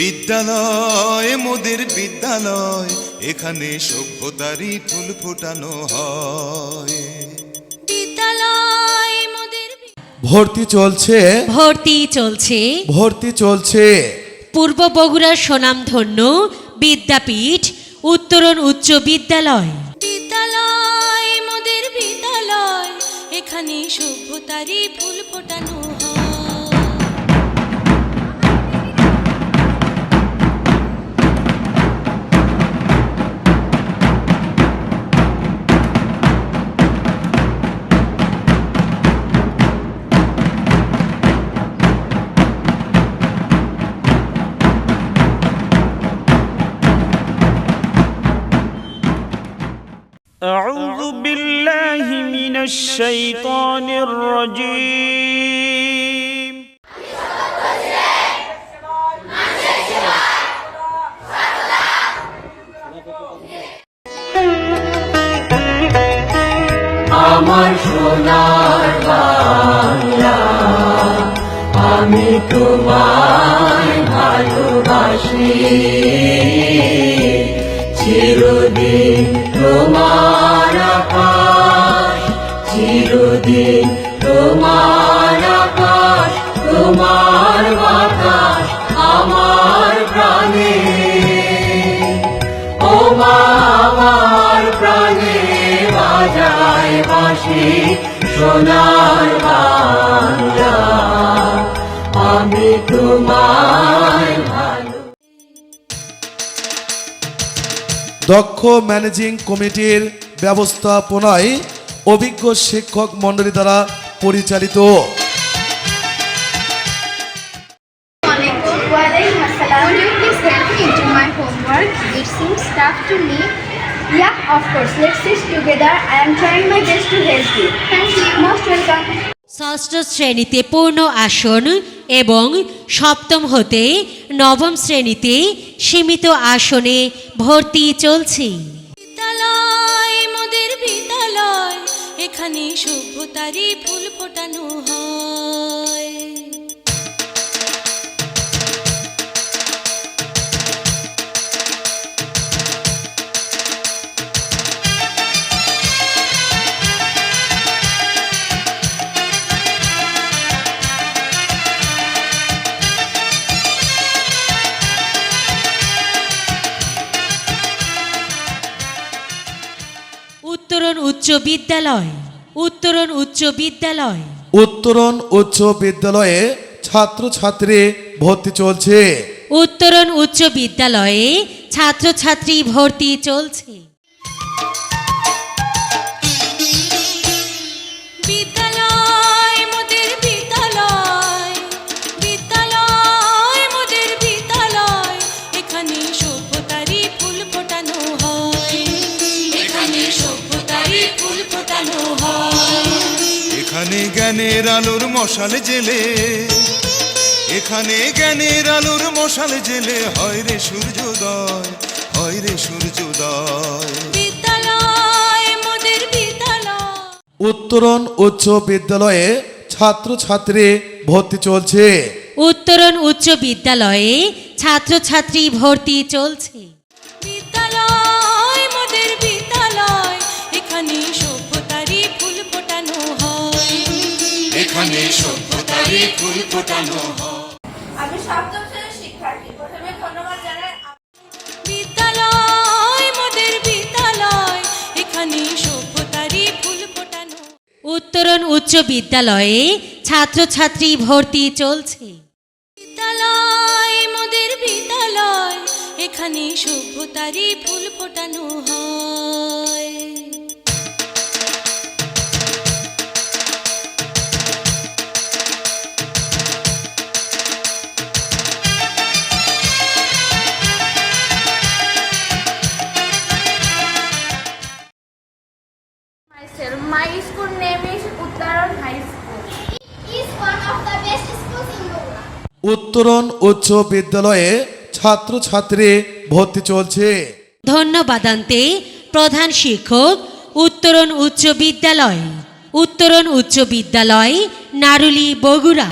বিদ্যালয় মোদের বিদ্যালয়, এখানে সভ্যতারই ফুল ফোটানো হয়। বিদ্যালয় মোদের ভর্তি চলছে, ভর্তি চলছে, ভর্তি চলছে। পূর্ব বগুড়ার স্বনামধন্য বিদ্যাপীঠ উত্তরণ উচ্চ বিদ্যালয়। বিদ্যালয় মোদের বিদ্যালয়, এখানে সভ্যতারই ফুল ফোটানো হয়। أعوذ بالله من الشيطان الرجيم আমার সোনার বাংলা, আমি তোমায় ভালোবাসি, চিরদিন তোমার আকাশ, চিরদিন তোমার আকাশ, তোমার বাতাস আমার প্রাণে, ও মা আমার প্রাণে বাজায় বাঁশি সোনার বাংলা, আমি তোমায় ভালো। দক্ষ ম্যানেজিং কমিটির ব্যবস্থাপনায় অভিজ্ঞ শিক্ষক মণ্ডলী দ্বারা পরিচালিত। Walaikum assalam. Would you please help me do my homework? It seems tough to me. Yeah, of course. Let's sit together. I am trying my best to help you. Thank you. Most welcome. ষষ্ঠ শ্রেণীতে পূর্ণ আসন এবং সপ্তম হতে নবম শ্রেণীতে সীমিত আসনে ভর্তি চলছে। বিদ্যালয় মোদের বিদ্যালয়, এখানে সভ্যতারই ফুল ফোটানো হয়। উত্তরণ উচ্চ বিদ্যালয়, উত্তরণ উচ্চ বিদ্যালয়। উত্তরণ উচ্চ বিদ্যালয়ে ছাত্রছাত্রী ভর্তি চলছে। উত্তরণ উচ্চ বিদ্যালয়ে ছাত্রছাত্রী ভর্তি চলছে। বিদ্যালয় মোদের বিদ্যালয়, বিদ্যালয় মোদের বিদ্যালয়, এখানে সভ্যতারই ফুল ফোটানো হয়, এখানে সভ্যতারই ফুল ফোটানো হয়। এখানে জ্ঞানের আলোর মশাল জেলে, এখানে জ্ঞানের আলোর মশাল জেলে হয় রে সূর্যোদয়, হয় রে সূর্যোদয়। বিদ্যালয় মোদের বিদ্যালয়। উত্তরণ উচ্চ বিদ্যালয়ে ছাত্রছাত্রী ভর্তি চলছে। উত্তরণ উচ্চ বিদ্যালয়ে ছাত্রছাত্রী ভর্তি চলছে। বিদ্যালয় মোদের বিদ্যালয়, এখানে সভ্যতারই ফুল ফোটানো হয়, এখানে সভ্যতারই ফুল ফোটানো হয়। আমি সপ্তম শ্রেণীর শিক্ষার্থী। প্রথমে ধন্যবাদ জানাই। বিদ্যালয় মোদের বিদ্যালয়, এখানে সভ্যতারই ফুল ফোটানো। উত্তরণ উচ্চ বিদ্যালয়ে ছাত্রছাত্রী ভর্তি চলছে। বিদ্যালয় মোদের বিদ্যালয়, এখানে সভ্যতারই ফুল ফোটানো হয়। My school name is Uttaran High School. It is one of the best schools in Bogura. উত্তরণ উচ্চ বিদ্যালয়ে ছাত্রছাত্রী ভর্তি চলছে। ধন্যবাদান্তে প্রধান শিক্ষক উত্তরণ উচ্চ বিদ্যালয়, উত্তরণ উচ্চ বিদ্যালয়, নারুলি, বগুড়া।